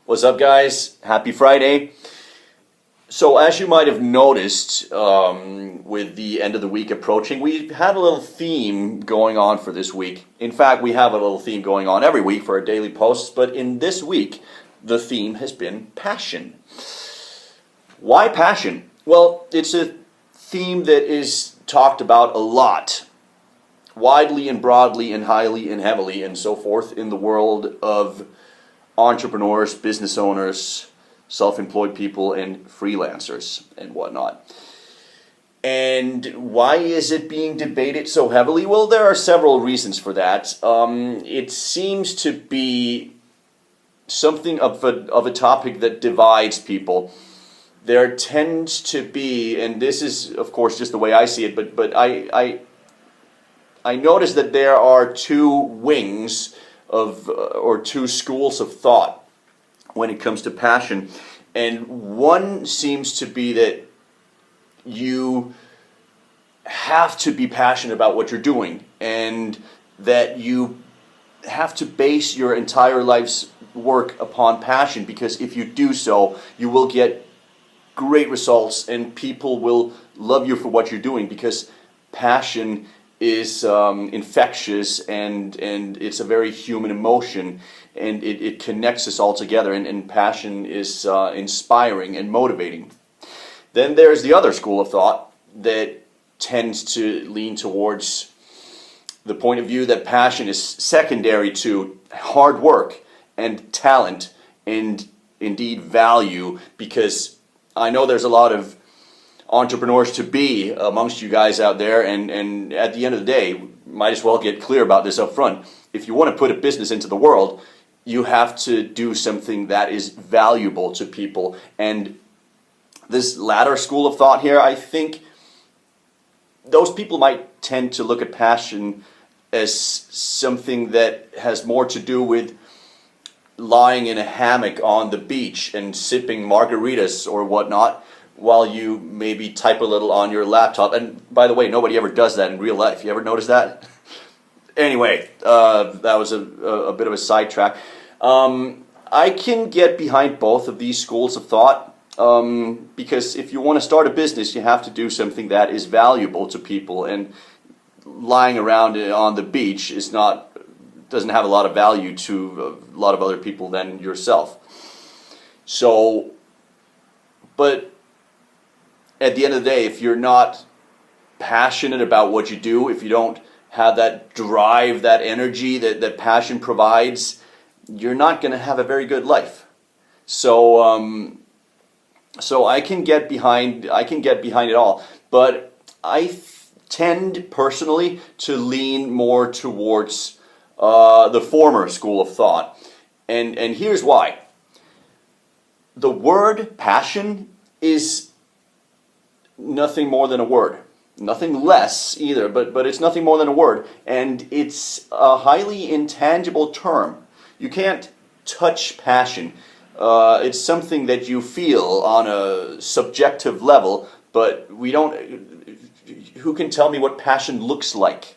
What's up, guys? Happy Friday. So as you might have noticed, with the end of the week approaching, we had a little theme going on for this week. In fact, we have a little theme going on every week for our daily posts, but in this week, the theme has been passion. Why passion? Well, it's a theme that is talked about a lot, widely and broadly and highly and heavily and so forth in the world of entrepreneurs, business owners, self-employed people, and freelancers and whatnot. And why is it being debated so heavily? Well, there are several reasons for that. It seems to be something of a topic that divides people. There tends to be, and this is of course just the way I see it, but I notice that there are two wings of or two schools of thought when it comes to passion. And one seems to be that you have to be passionate about what you're doing, and that you have to base your entire life's work upon passion, because if you do so, you will get great results and people will love you for what you're doing, because passion is infectious and it's a very human emotion, and it connects us all together, and passion is inspiring and motivating. Then there's the other school of thought that tends to lean towards the point of view that passion is secondary to hard work and talent and indeed value, because I know there's a lot of entrepreneurs to be amongst you guys out there, and at the end of the day, might as well get clear about this up front. If you want to put a business into the world, you have to do something that is valuable to people. And this latter school of thought here, I think those people might tend to look at passion as something that has more to do with lying in a hammock on the beach and sipping margaritas or whatnot, while you maybe type a little on your laptop. And by the way, nobody ever does that in real life. You ever notice that? Anyway, that was a bit of a sidetrack. I can get behind both of these schools of thought, because if you want to start a business, you have to do something that is valuable to people, and lying around on the beach doesn't have a lot of value to a lot of other people than yourself. So, but at the end of the day, if you're not passionate about what you do, if you don't have that drive, that energy that passion provides, you're not going to have a very good life. So, so I can get behind it all, but I tend personally to lean more towards the former school of thought, and here's why. The word passion is nothing more than a word. Nothing less either, but it's nothing more than a word. And it's a highly intangible term. You can't touch passion. It's something that you feel on a subjective level, but we don't... Who can tell me what passion looks like?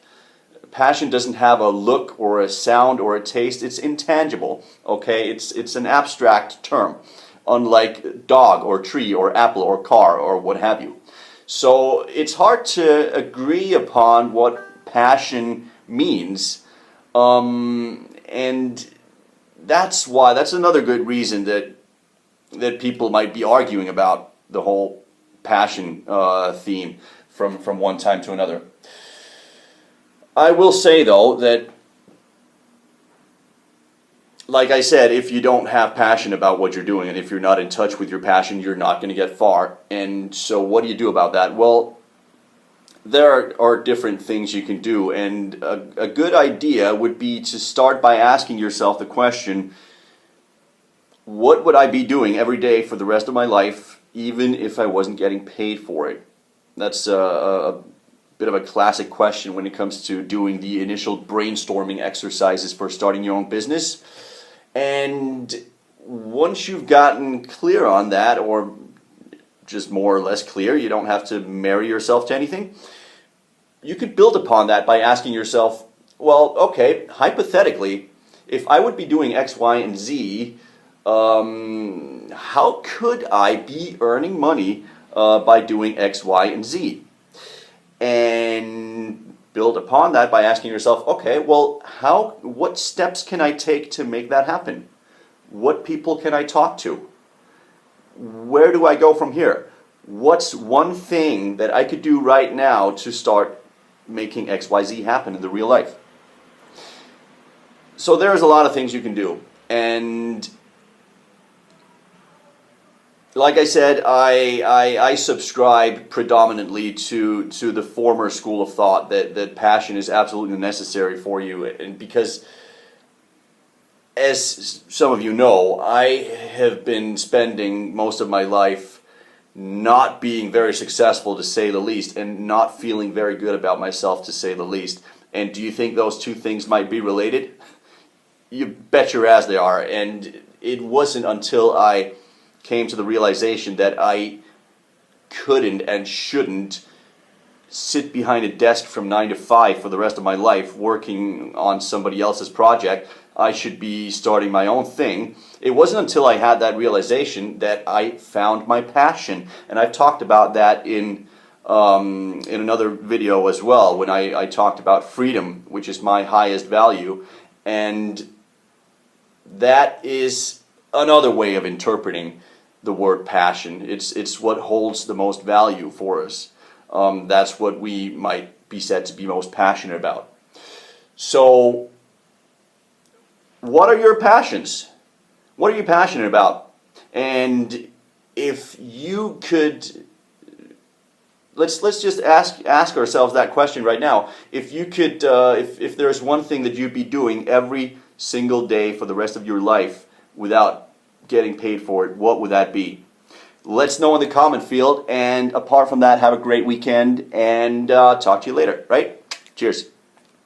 Passion doesn't have a look or a sound or a taste. It's intangible, okay? It's an abstract term, unlike dog or tree or apple or car or what have you. So it's hard to agree upon what passion means, and that's another good reason that people might be arguing about the whole passion theme from one time to another. I will say though that, like I said, if you don't have passion about what you're doing, and if you're not in touch with your passion, you're not going to get far. And so what do you do about that? Well, there are different things you can do, and a good idea would be to start by asking yourself the question, what would I be doing every day for the rest of my life, even if I wasn't getting paid for it? That's a bit of a classic question when it comes to doing the initial brainstorming exercises for starting your own business. And once you've gotten clear on that, or just more or less clear, you don't have to marry yourself to anything, you could build upon that by asking yourself, well, okay, hypothetically, if I would be doing X, Y, and Z, how could I be earning money by doing X, Y, and Z? And build upon that by asking yourself, okay, well, what steps can I take to make that happen? What people can I talk to? Where do I go from here? What's one thing that I could do right now to start making XYZ happen in the real life? So there's a lot of things you can do. And like I said, I subscribe predominantly to the former school of thought that passion is absolutely necessary for you. And because, as some of you know, I have been spending most of my life not being very successful, to say the least, and not feeling very good about myself, to say the least. And do you think those two things might be related? You bet your ass they are. And it wasn't until I came to the realization that I couldn't and shouldn't sit behind a desk from 9 to 5 for the rest of my life working on somebody else's project. I should be starting my own thing. It wasn't until I had that realization that I found my passion. And I've talked about that in another video as well, when I talked about freedom, which is my highest value. And that is another way of interpreting the word passion. It's what holds the most value for us. That's what we might be said to be most passionate about. So, what are your passions? What are you passionate about? And if you could, let's just ask ourselves that question right now. If you could, if there's one thing that you'd be doing every single day for the rest of your life without getting paid for it, what would that be? Let's know in the comment field. And apart from that, have a great weekend, and talk to you later, right? Cheers.